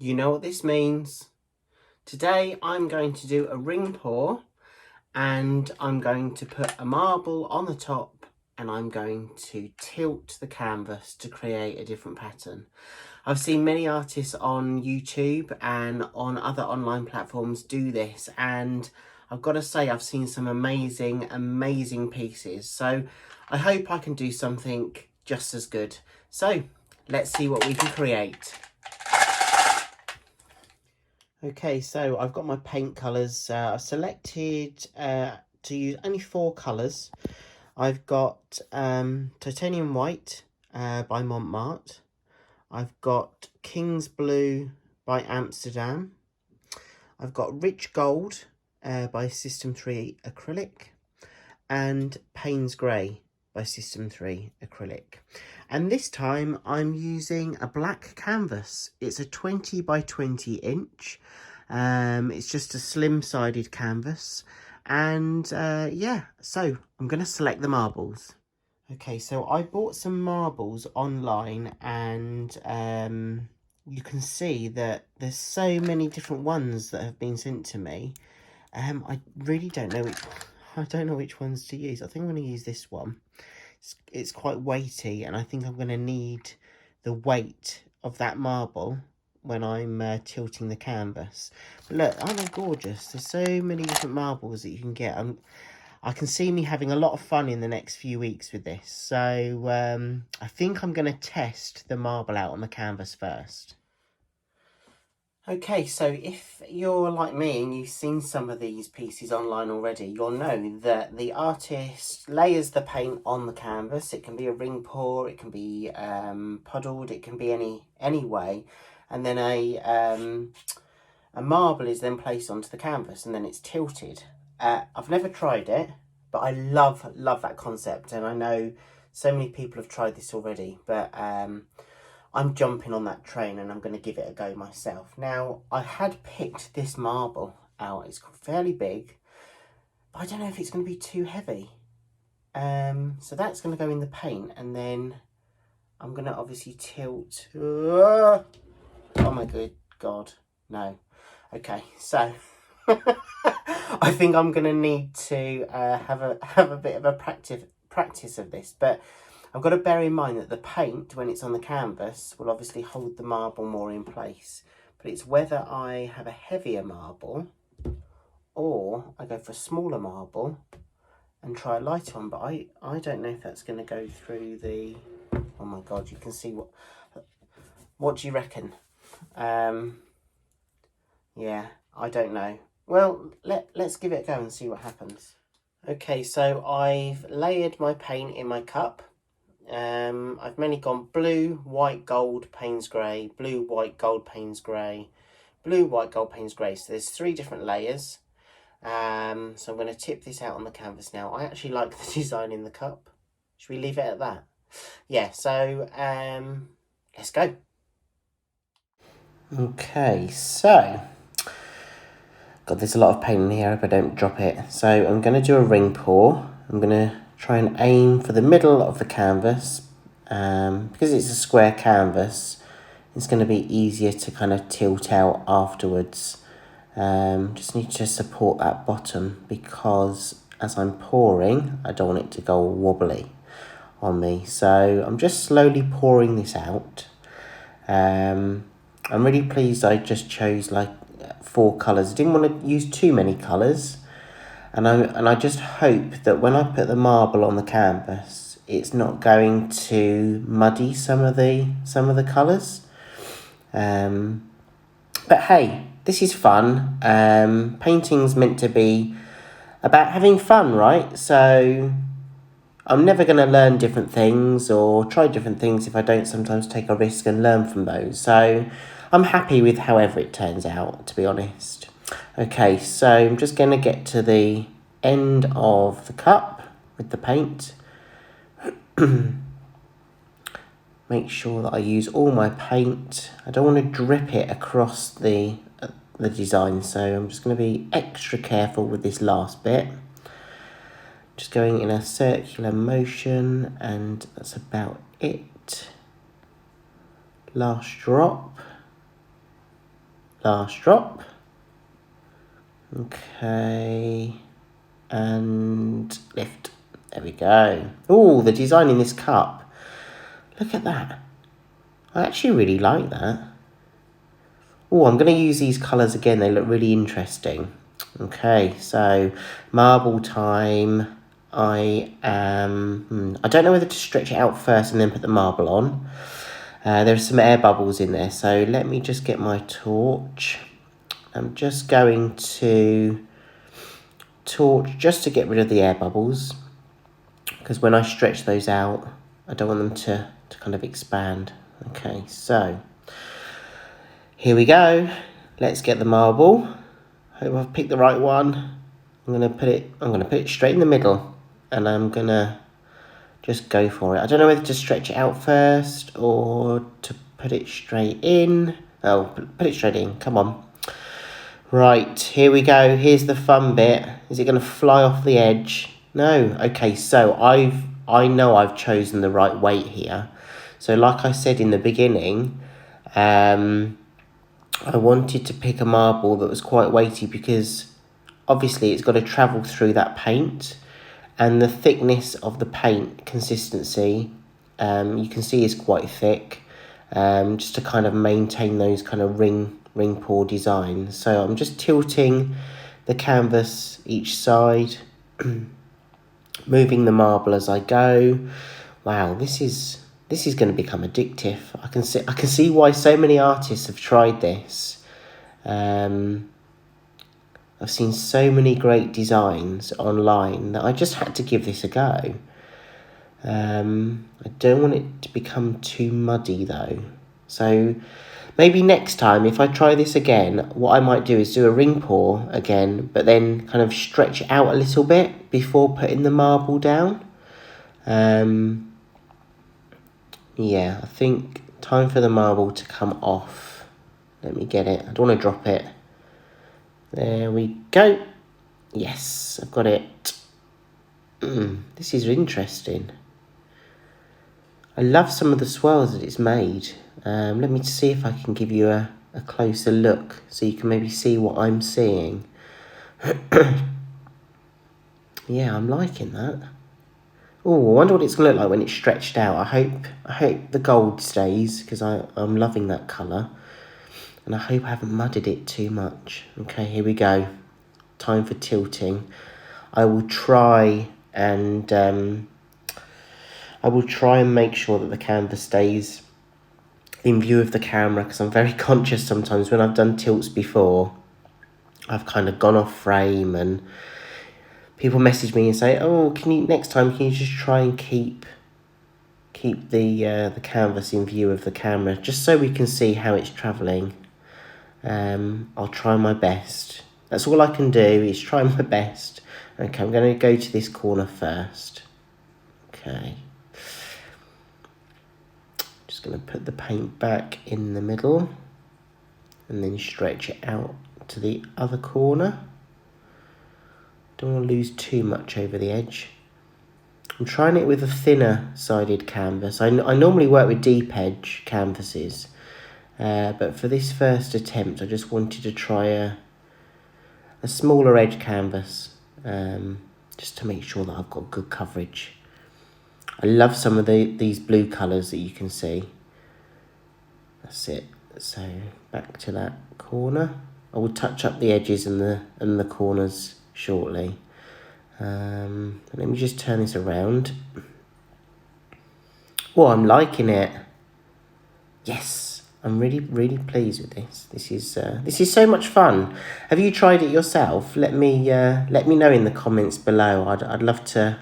You know what this means. Today I'm going to do a ring pour and I'm going to put a marble on the top and I'm going to tilt the canvas to create a different pattern. I've seen many artists on YouTube and on other online platforms do this, and I've got to say I've seen some amazing pieces. So I hope I can do something just as good. So let's see what we can create. Okay, so I've got my paint colours. I've selected to use only 4 colours. I've got Titanium White by Mont Marte. I've got King's Blue by Amsterdam. I've got Rich Gold by System 3 Acrylic. And Paynes Grey by System 3 Acrylic. And this time I'm using a black canvas. It's a 20 by 20 inch. It's just a slim-sided canvas. And yeah, so I'm going to select the marbles. Okay, so I bought some marbles online and you can see that there's so many different ones that have been sent to me. I really don't know which ones to use. I think I'm going to use this one. It's quite weighty, and I think I'm going to need the weight of that marble when I'm tilting the canvas. But look, aren't they gorgeous? There's so many different marbles that you can get. I can see me having a lot of fun in the next few weeks with this. So I think I'm going to test the marble out on the canvas first. Okay, so if you're like me and you've seen some of these pieces online already, you'll know that the artist layers the paint on the canvas. It can be a ring pour, it can be puddled, it can be any way. And then a marble is then placed onto the canvas and then it's tilted. I've never tried it, but I love that concept. And I know so many people have tried this already, but I'm jumping on that train and I'm going to give it a go myself. Now, I had picked this marble out. It's fairly big, but I don't know if it's going to be too heavy. So that's going to go in the paint, and then I'm going to obviously tilt. Oh my good God, no. Okay, so I think I'm going to need to have a bit of a practice of this, but I've got to bear in mind that the paint, when it's on the canvas, will obviously hold the marble more in place. But it's whether I have a heavier marble or I go for a smaller marble and try a lighter one. But I don't know if that's going to go through the... Oh my God, you can see what do you reckon? Yeah, I don't know. Well, let's give it a go and see what happens. Okay, so I've layered my paint in my cup. I've mainly gone blue, white, gold, Paynes grey, blue, white, gold, Paynes grey, blue, white, gold, Paynes grey. So there's 3 different layers. So I'm going to tip this out on the canvas now. I actually like the design in the cup. Should we leave it at that? Yeah, so let's go. Okay, so God, there's a lot of paint in here. I hope I don't drop it. So I'm going to do a ring pour. I'm going to try and aim for the middle of the canvas. Because it's a square canvas, it's going to be easier to kind of tilt out afterwards. Just need to support that bottom because as I'm pouring, I don't want it to go wobbly on me. So I'm just slowly pouring this out. I'm really pleased I just chose like 4 colours. I didn't want to use too many colours, and I just hope that when I put the marble on the canvas, it's not going to muddy some of the colours. But hey, this is fun. Painting's meant to be about having fun, right? So I'm never going to learn different things or try different things if I don't sometimes take a risk and learn from those. So I'm happy with however it turns out, to be honest. Okay, so I'm just going to get to the end of the cup with the paint. Make sure that I use all my paint. I don't want to drip it across the design, so I'm just going to be extra careful with this last bit. Just going in a circular motion, and that's about it. Last drop. last drop. Okay, and lift. There we go. Oh, the design in this cup. Look at that. I actually really like that. Oh, I'm going to use these colours again. They look really interesting. Okay, so marble time. I don't know whether to stretch it out first and then put the marble on. There's some air bubbles in there, so let me just get my torch. I'm just going to torch just to get rid of the air bubbles, because when I stretch those out, I don't want them to kind of expand. Okay, so here we go. Let's get the marble. Hope I've picked the right one. I'm gonna put it straight in the middle, and I'm gonna just go for it. I don't know whether to stretch it out first or to put it straight in. Oh, put it straight in. Come on. Right, here we go. Here's the fun bit. Is it going to fly off the edge? No. Okay, so I know I've chosen the right weight here. So like I said in the beginning, I wanted to pick a marble that was quite weighty because obviously it's got to travel through that paint, and the thickness of the paint consistency, you can see is quite thick, just to kind of maintain those kind of ring pour design. So I'm just tilting the canvas each side, moving the marble as I go. Wow, this is going to become addictive. I can see why so many artists have tried this. I've seen so many great designs online that I just had to give this a go. I don't want it to become too muddy though. So maybe next time, if I try this again, what I might do is do a ring pour again, but then kind of stretch it out a little bit before putting the marble down. Yeah, I think time for the marble to come off. Let me get it. I don't want to drop it. There we go. Yes, I've got it. This is interesting. I love some of the swirls that it's made. Let me see if I can give you a closer look so you can maybe see what I'm seeing. Yeah, I'm liking that. Oh, I wonder what it's going to look like when it's stretched out. I hope the gold stays, because I'm loving that colour. And I hope I haven't muddied it too much. Okay, here we go. Time for tilting. I will try and make sure that the canvas stays in view of the camera, because I'm very conscious sometimes when I've done tilts before. I've kind of gone off frame and people message me and say, "Oh, next time can you just try and keep the canvas in view of the camera, just so we can see how it's travelling." I'll try my best. That's all I can do, is try my best. Okay, I'm going to go to this corner first. Okay. Just going to put the paint back in the middle and then stretch it out to the other corner. Don't want to lose too much over the edge. I'm trying it with a thinner sided canvas. I normally work with deep edge canvases, but for this first attempt I just wanted to try a smaller edge canvas, just to make sure that I've got good coverage. I love some of these blue colours that you can see. That's it. So back to that corner. I will touch up the edges and the corners shortly. Let me just turn this around. Oh, I'm liking it. Yes, I'm really pleased with this. This is so much fun. Have you tried it yourself? Let me know in the comments below. I'd love to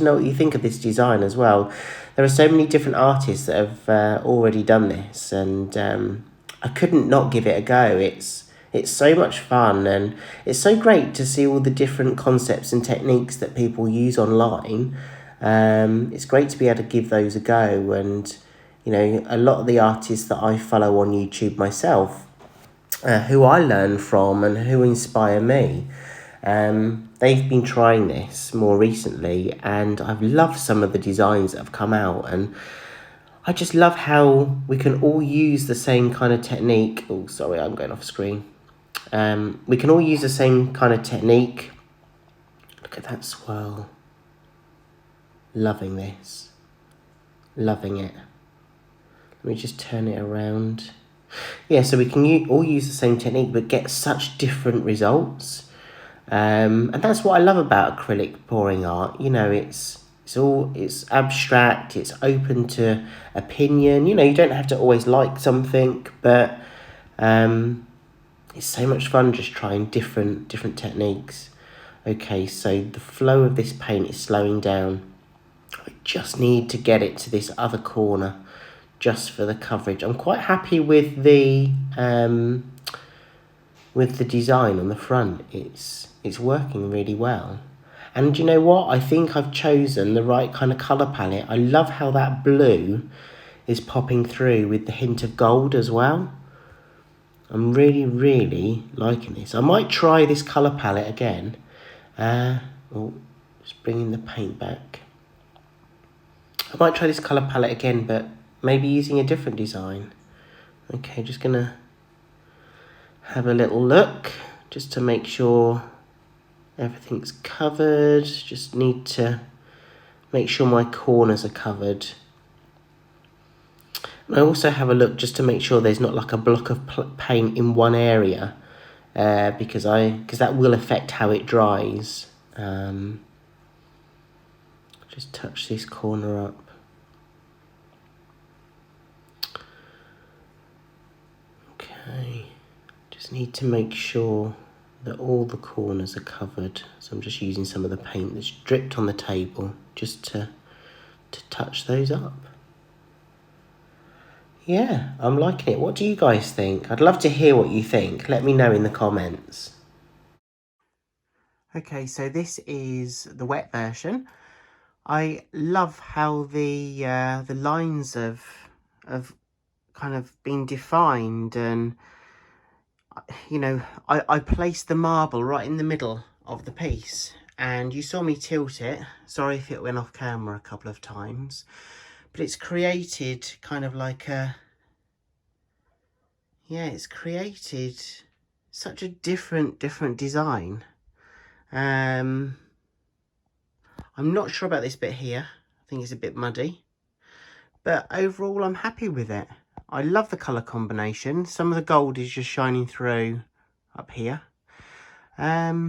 know what you think of this design as well. There are so many different artists that have already done this, and I couldn't not give it a go. It's so much fun, and it's so great to see all the different concepts and techniques that people use online. It's great to be able to give those a go, and you know, a lot of the artists that I follow on YouTube myself, who I learn from and who inspire me, they've been trying this more recently, and I've loved some of the designs that have come out, and I just love how we can all use the same kind of technique. Oh, sorry, I'm going off screen. We can all use the same kind of technique. Look at that swirl. Loving this. Loving it. Let me just turn it around. Yeah, so we can all use the same technique but get such different results. And that's what I love about acrylic pouring art. You know, it's abstract, it's open to opinion. You know, you don't have to always like something, but it's so much fun just trying different techniques. Okay, so the flow of this paint is slowing down. I just need to get it to this other corner just for the coverage. I'm quite happy with the design on the front. It's working really well. And you know what? I think I've chosen the right kind of colour palette. I love how that blue is popping through with the hint of gold as well. I'm really, really liking this. I might try this colour palette again. Just bringing the paint back. I might try this colour palette again, but maybe using a different design. Okay, just gonna have a little look just to make sure everything's covered. Just need to make sure my corners are covered. And I also have a look just to make sure there's not like a block of paint in one area, because that will affect how it dries. Just touch this corner up. Okay, just need to make sure that all the corners are covered. So I'm just using some of the paint that's dripped on the table just to touch those up. Yeah, I'm liking it. What do you guys think? I'd love to hear what you think. Let me know in the comments. Okay, so this is the wet version. I love how the lines have kind of been defined, and you know, I placed the marble right in the middle of the piece, and you saw me tilt it. Sorry if it went off camera a couple of times, but it's created kind of like a, yeah, it's created such a different design. I'm not sure about this bit here. I think it's a bit muddy, but overall I'm happy with it. I love the colour combination. Some of the gold is just shining through up here. Yeah.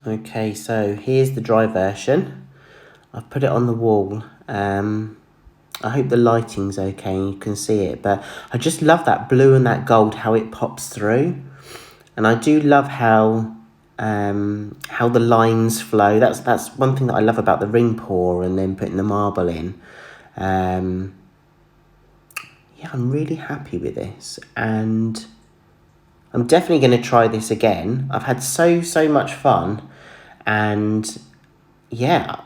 Okay, so here's the dry version. I've put it on the wall. I hope the lighting's okay and you can see it, but I just love that blue and that gold, how it pops through. And I do love how the lines flow. That's one thing that I love about the ring pour and then putting the marble in. Yeah, I'm really happy with this, and I'm definitely going to try this again. I've had so much fun, and yeah,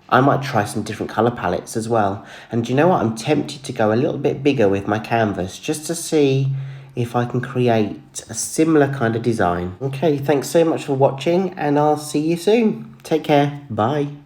I might try some different colour palettes as well. And do you know what? I'm tempted to go a little bit bigger with my canvas just to see if I can create a similar kind of design. Okay, thanks so much for watching, and I'll see you soon. Take care. Bye.